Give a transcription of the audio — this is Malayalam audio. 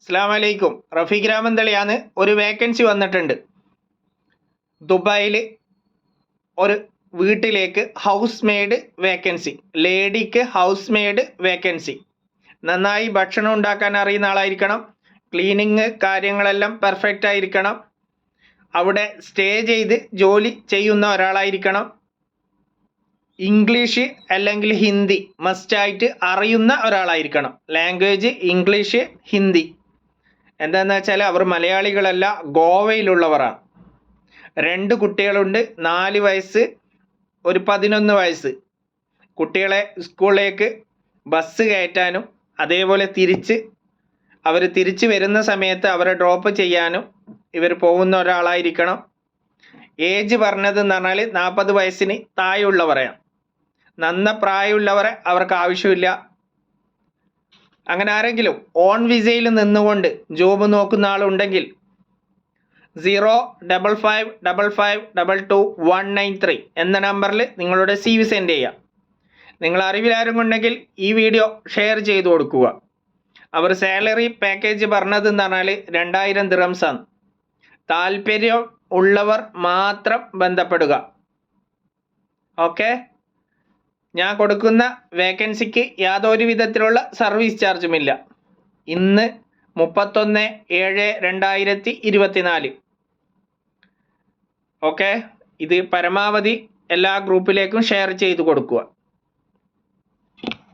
അസ്സലാമു അലൈക്കും. റഫീഖ് രാമന്തളിയാണ്. ഒരു വേക്കൻസി വന്നിട്ടുണ്ട്. ദുബായിൽ ഒരു വീട്ടിലേക്ക് ഹൗസ് മെയ്ഡ് വേക്കൻസി, ലേഡിക്ക് ഹൗസ് മെയ്ഡ് വേക്കൻസി. നന്നായി ഭക്ഷണം ഉണ്ടാക്കാൻ അറിയുന്ന ആളായിരിക്കണം. ക്ലീനിങ് കാര്യങ്ങളെല്ലാം പെർഫെക്റ്റ് ആയിരിക്കണം. അവിടെ സ്റ്റേ ചെയ്ത് ജോലി ചെയ്യുന്ന ഒരാളായിരിക്കണം. ഇംഗ്ലീഷ് അല്ലെങ്കിൽ ഹിന്ദി മസ്റ്റായിട്ട് അറിയുന്ന ഒരാളായിരിക്കണം. Language English, Hindi. എന്താണെന്ന് വെച്ചാൽ അവർ മലയാളികളല്ല, ഗോവയിലുള്ളവരാണ്. 2 കുട്ടികളുണ്ട്. 4 വയസ്സ്, ഒരു 11 വയസ്സ്. കുട്ടികളെ സ്കൂളിലേക്ക് ബസ് കയറ്റാനും അതേപോലെ അവർ തിരിച്ച് വരുന്ന സമയത്ത് അവരെ ഡ്രോപ്പ് ചെയ്യാനും ഇവർ പോകുന്ന ഒരാളായിരിക്കണം. ഏജ് പറഞ്ഞതെന്ന് പറഞ്ഞാൽ 40 വയസ്സിന് താഴെയുള്ളവരെയാണ്. നന്ന പ്രായമുള്ളവരെ അവർക്ക് ആവശ്യമില്ല. അങ്ങനെ ആരെങ്കിലും ഓൺ വിസയിൽ നിന്നുകൊണ്ട് ജോബ് നോക്കുന്ന ആളുണ്ടെങ്കിൽ 05555222193 എന്ന നമ്പറിൽ നിങ്ങളുടെ CV സെൻഡ് ചെയ്യുക. നിങ്ങൾ അറിവിലാരും ഉണ്ടെങ്കിൽ ഈ വീഡിയോ ഷെയർ ചെയ്തു കൊടുക്കുക. അവർ സാലറി പാക്കേജ് പറഞ്ഞതെന്ന് പറഞ്ഞാൽ 2000 ദിറംസാണ്. താല്പര്യം ഉള്ളവർ മാത്രം ബന്ധപ്പെടുക. ഓക്കെ. ഞാൻ കൊടുക്കുന്ന വേക്കൻസിക്ക് യാതൊരു വിധത്തിലുള്ള സർവീസ് ചാർജുമില്ല. ഇന്ന് 31/7/2024. ഓക്കെ. ഇത് പരമാവധി എല്ലാ ഗ്രൂപ്പിലേക്കും ഷെയർ ചെയ്തു കൊടുക്കുക.